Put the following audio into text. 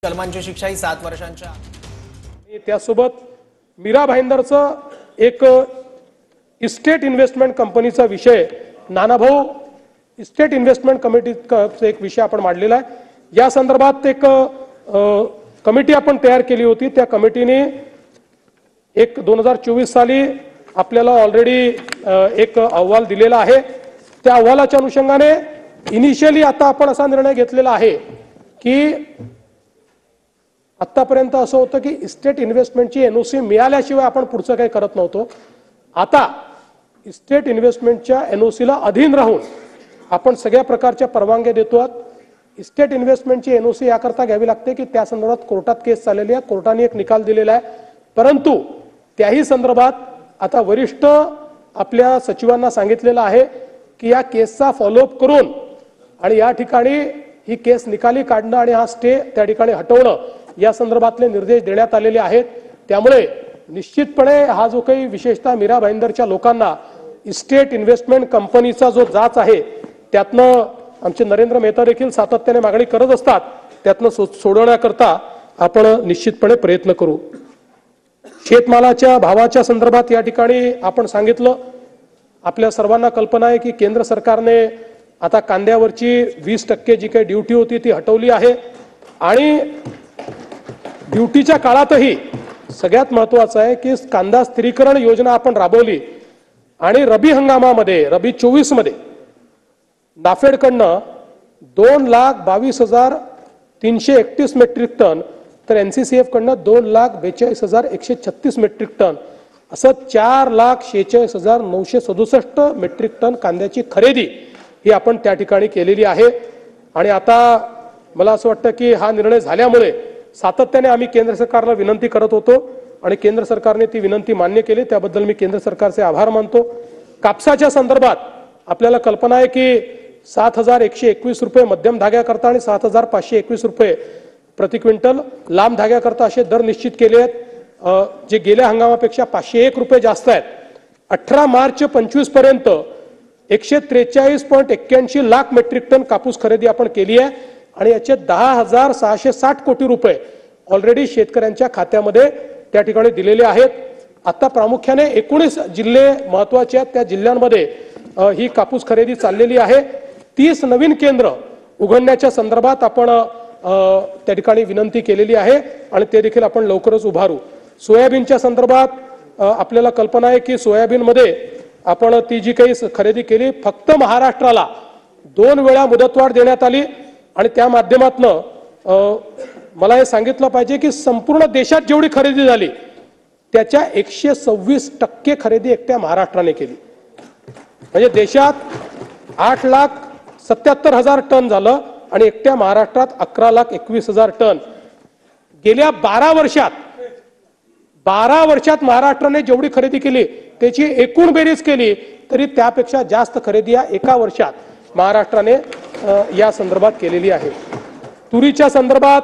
कलमांची शिक्षा ही 7 वर्षांच्या। त्यासोबत मीरा भाईंदरचं एक इस्टेट इन्व्हेस्टमेंट कंपनीचा विषय, नानाभाऊ इस्टेट इन्व्हेस्टमेंट कमिटीचा एक विषय आपण मांडलेला आहे। या संदर्भात एक कमिटी आपण तयार केली होती। त्या कमिटीने एक 2024 साली आपल्याला ऑलरेडी एक अहवाल दिलेला आहे। त्या अहवालाच्या अनुषंगाने इनिशियली आता आपण असा निर्णय घेतलेला आहे की आतापर्यंत असं होतं की इस्टेट इन्व्हेस्टमेंटची एनओसी मिळाल्याशिवाय आपण पुढचं काही करत नव्हतो। आता इस्टेट इन्व्हेस्टमेंटच्या एनओसीला अधीन राहून आपण सगळ्या प्रकारच्या परवानग्या देतो। इस्टेट इन्व्हेस्टमेंटची एनओसी याकरता घ्यावी लागते की त्या संदर्भात कोर्टात केस चाललेली आहे, कोर्टाने एक निकाल दिलेला आहे। परंतु त्याही संदर्भात आता वरिष्ठ आपल्या सचिवांना सांगितलेलं आहे की या केसचा फॉलोअप करून आणि या ठिकाणी ही केस निकाली काढणं आणि हा स्टे त्या ठिकाणी हटवणं या संदर्भातले निर्देश देण्यात आलेले आहेत। त्यामुळे निश्चितपणे हा जो काही विशेषतः मीरा भाईंदरच्या लोकांना इस्टेट इन्व्हेस्टमेंट कंपनीचा जो जाच आहे त्यातनं आमचे नरेंद्र मेहता देखील सातत्याने मागणी करत असतात, त्यातनं सोडवण्याकरता आपण निश्चितपणे प्रयत्न करू। शेतमालाच्या भावाच्या संदर्भात या ठिकाणी आपण सांगितलं, आपल्या सर्वांना कल्पना आहे की केंद्र सरकारने आता कांद्यावरची 20% जी काही ड्यूटी होती ती हटवली आहे आणि ड्यूटीच्या काळातही सगळ्यात महत्त्वाचं आहे की कांदा स्थिरीकरण योजना आपण राबवली आणि रबी हंगामामध्ये रबी 24 मध्ये नाफेडकडनं 2,22,331 मेट्रिक टन तर एनसीसीएफ कडनं 2,42,136 मेट्रिक टन असं 4,46,967 मेट्रिक टन कांद्याची खरेदी ही आपण त्या ठिकाणी केलेली आहे। आणि आता मला असं वाटतं की हा निर्णय झाल्यामुळे सातत्याने आम्ही केंद्र सरकारला विनंती करत होतो आणि केंद्र सरकारने ती विनंती मान्य केली, त्याबद्दल मी केंद्र सरकारचे आभार मानतो। कापसाच्या संदर्भात आपल्याला कल्पना आहे की 7,121 रुपये मध्यम धाग्याकरता आणि 7,521 रुपये प्रति क्विंटल लांब धाग्याकरता असे दर निश्चित केले आहेत, जे गेल्या हंगामापेक्षा 501 रुपये जास्त आहेत। 18 मार्च 25 पर्यंत 143.81 लाख मेट्रिक टन कापूस खरेदी आपण केली आहे आणि याचे 10,660 कोटी रुपये ऑलरेडी शेतकऱ्यांच्या खात्यामध्ये त्या ठिकाणी दिलेले आहेत। आता प्रामुख्याने 19 जिल्हे महत्त्वाचे आहेत, त्या जिल्ह्यांमध्ये ही कापूस खरेदी चाललेली आहे। 30 नवीन केंद्र उघडण्याच्या संदर्भात आपण त्या ठिकाणी विनंती केलेली आहे आणि ते देखील आपण लवकरच उभारू। सोयाबीनच्या संदर्भात आपल्याला कल्पना आहे की सोयाबीनमध्ये आपण ती जी काही खरेदी केली, फक्त महाराष्ट्राला 2 वेळा मुदतवाढ देण्यात आली आणि त्या माध्यमातून मला हे सांगितलं पाहिजे की संपूर्ण देशात जेवढी खरेदी झाली त्याच्या 126% खरेदी एकट्या महाराष्ट्राने केली। म्हणजे देशात 8,77,000 टन झालं आणि एकट्या महाराष्ट्रात 11,21,000 टन। गेल्या 12 वर्षात महाराष्ट्राने जेवढी खरेदी केली त्याची एकूण बेरीज केली तरी त्यापेक्षा जास्त खरेदी या एका वर्षात महाराष्ट्राने या संदर्भात केलेली आहे। तुरीच्या संदर्भात